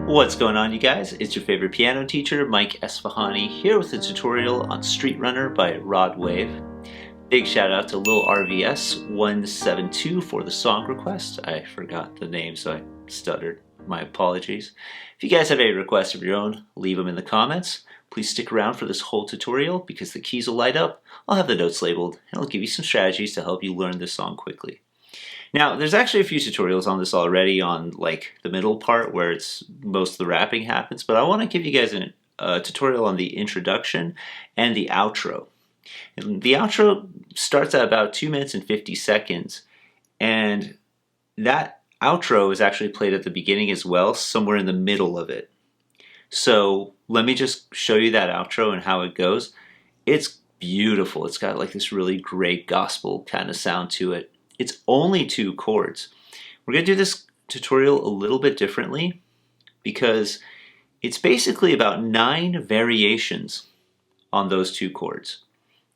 What's going on, you guys? It's your favorite piano teacher, Mike Esfahani, here with a tutorial on Street Runner by Rod Wave. Big shout out to Lil RVS 172 for the song request. I forgot the name, so I stuttered. My apologies. If you guys have any requests of your own, leave them in the comments. Please stick around for this whole tutorial because the keys will light up. I'll have the notes labeled, and I'll give you some strategies to help you learn this song quickly. Now, there's actually a few tutorials on this already on like the middle part where it's most of the rapping happens, but I want to give you guys a tutorial on the introduction and the outro. And the outro starts at about 2 minutes and 50 seconds, and that outro is actually played at the beginning as well, somewhere in the middle of it. So let me just show you that outro and how it goes. It's beautiful. It's got like this really great gospel kind of sound to it. It's only 2 chords. We're going to do this tutorial a little bit differently because it's basically about 9 variations on those 2 chords.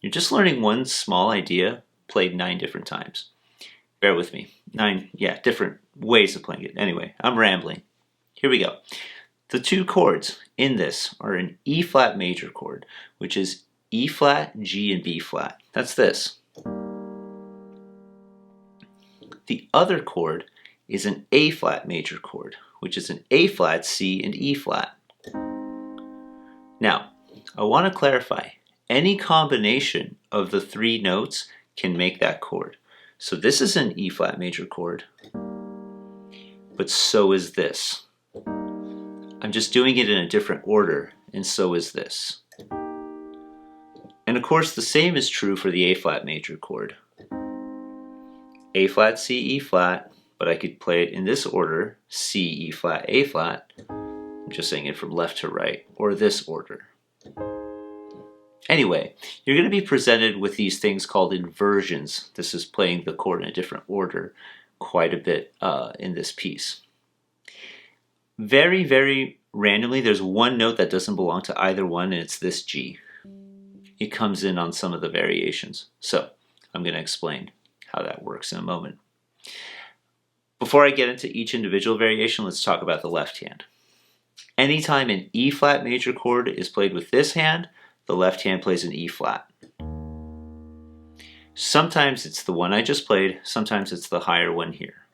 You're just learning one small idea played 9 different times. Bear with me. 9, different ways of playing it. Anyway, I'm rambling. Here we go. The 2 chords in this are an E flat major chord, which is E flat, G, and B flat. That's this. The other chord is an A flat major chord, which is an A flat, C, and E flat. Now, I want to clarify, any combination of the 3 notes can make that chord. So this is an E flat major chord, but so is this. I'm just doing it in a different order, and so is this. And of course, the same is true for the A flat major chord. A flat, C, E flat, but I could play it in this order, C, E flat, A flat. I'm just saying it from left to right, or this order. Anyway, you're going to be presented with these things called inversions. This is playing the chord in a different order quite a bit in this piece. Very, very randomly, there's one note that doesn't belong to either one, and it's this G. It comes in on some of the variations. So I'm going to explain how that works in a moment. Before I get into each individual variation, let's talk about the left hand. Anytime an E flat major chord is played with this hand, the left hand plays an E flat. Sometimes it's the one I just played, sometimes it's the higher one here.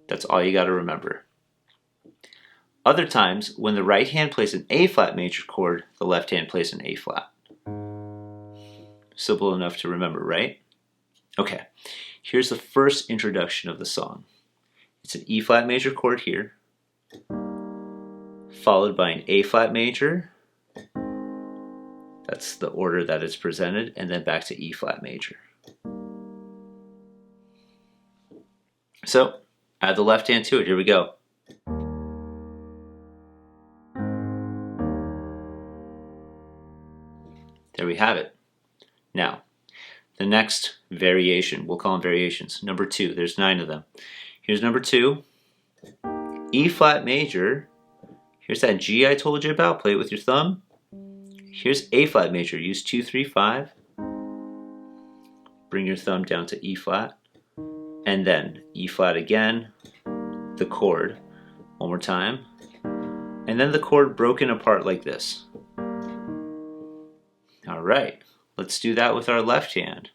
That's all you got to remember. Other times, when the right hand plays an A flat major chord, the left hand plays an A flat. Simple enough to remember, right? Okay, here's the first introduction of the song. It's an E flat major chord here, followed by an A flat major. That's the order that it's presented, and then back to E flat major. So, add the left hand to it. Here we go. There we have it. Now, the next variation, we'll call them variations. Number 2, there's 9 of them. Here's number 2, E flat major. Here's that G I told you about, play it with your thumb. Here's A flat major, use 2, 3, 5. Bring your thumb down to E flat. And then E flat again, the chord, one more time. And then the chord broken apart like this. All right. Let's do that with our left hand.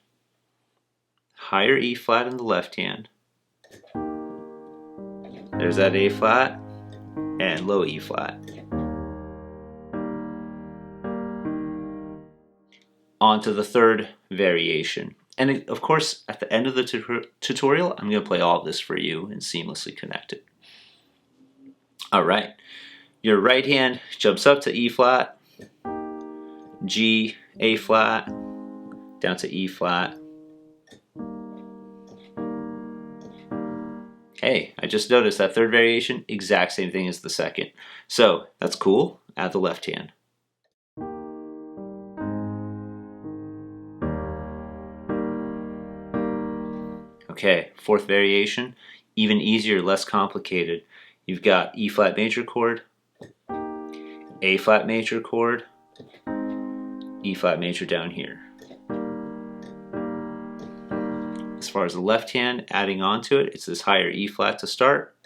Higher E flat in the left hand. There's that A flat and low E flat. On to the third variation. And of course, at the end of the tutorial, I'm going to play all of this for you and seamlessly connect it. All right. Your right hand jumps up to E flat, G, A flat, down to E flat. Hey, I just noticed that third variation, exact same thing as the second. So that's cool. Add the left hand. Okay, fourth variation, even easier, less complicated. You've got E flat major chord, A flat major chord, E flat major down here. As far as the left hand, adding on to it, it's this higher E flat to start,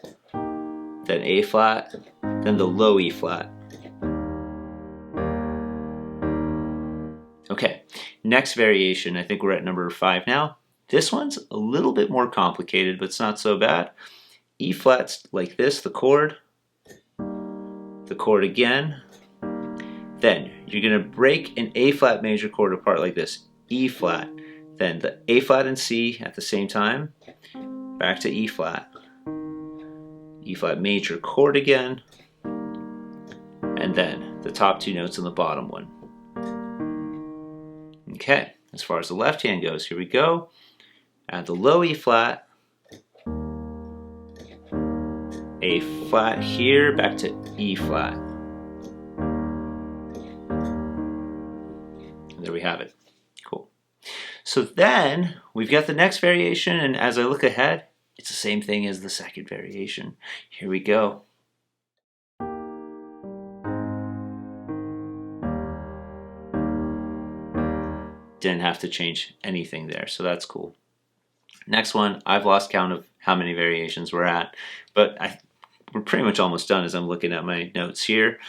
then A flat, then the low E flat. Okay, next variation, I think we're at number 5 now. This one's a little bit more complicated, but it's not so bad. E flat's like this, the chord again. Then you're gonna break an A flat major chord apart like this. E flat, then the A flat and C at the same time, back to E flat major chord again, and then the top 2 notes in the bottom one. Okay, as far as the left hand goes, here we go. Add the low E flat, A flat here, back to E flat. And there we have it. Cool. So then we've got the next variation, and as I look ahead, it's the same thing as the second variation. Here we go. Didn't have to change anything there, so that's cool. Next one, I've lost count of how many variations we're at, but we're pretty much almost done as I'm looking at my notes here.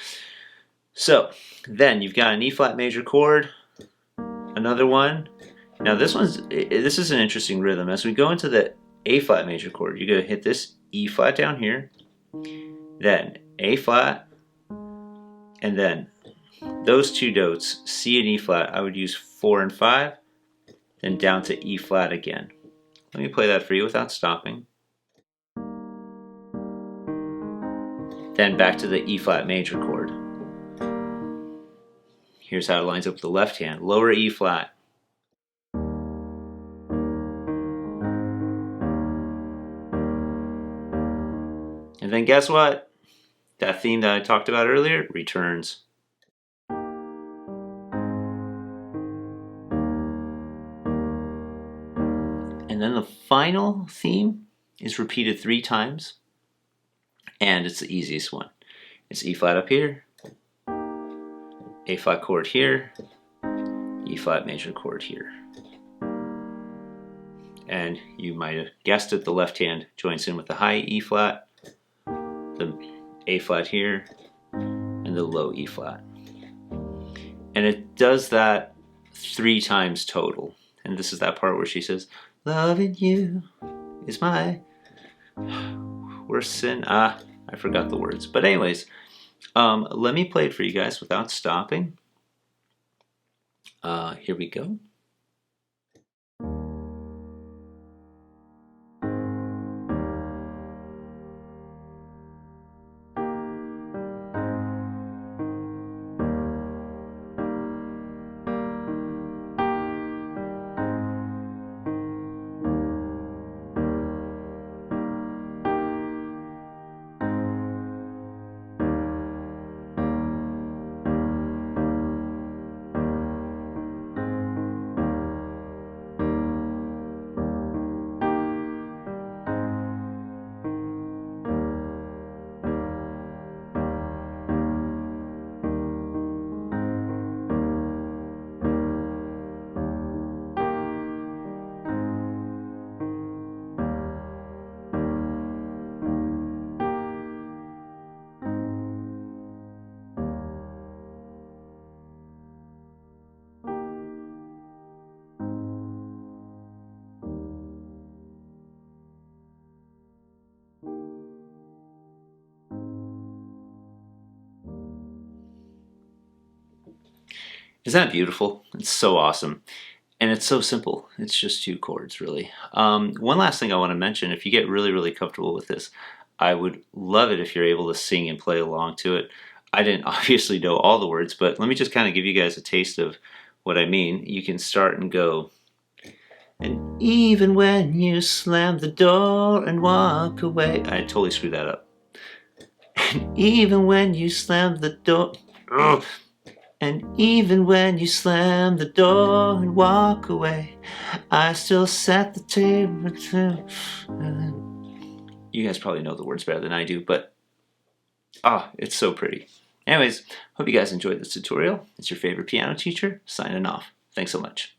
So then you've got an E flat major chord, another one. Now this is an interesting rhythm. As we go into the A flat major chord, you're gonna hit this E flat down here, then A flat, and then those 2 notes, C and E flat, I would use 4 and 5, then down to E flat again. Let me play that for you without stopping. Then back to the E flat major chord. Here's how it lines up with the left hand. Lower E flat. And then guess what? That theme that I talked about earlier returns. And then the final theme is repeated 3 times, and it's the easiest one. It's E flat up here, A flat chord here, E flat major chord here. And you might have guessed it, the left hand joins in with the high E flat, the A flat here, and the low E flat. And it does that 3 times total. And this is that part where she says, "Loving you is my worst sin." I forgot the words. But anyways, let me play it for you guys without stopping. Here we go. Isn't that beautiful? It's so awesome. And it's so simple. It's just 2 chords, really. One last thing I want to mention, if you get really, really comfortable with this, I would love it if you're able to sing and play along to it. I didn't obviously know all the words, but let me just kind of give you guys a taste of what I mean. You can start and go, "And even when you slam the door and walk away." I totally screwed that up. "And even when you slam the door..." Ugh. "And even when you slam the door and walk away, I still set the table too." You guys probably know the words better than I do, but it's so pretty. Anyways, hope you guys enjoyed this tutorial. It's your favorite piano teacher, signing off. Thanks so much.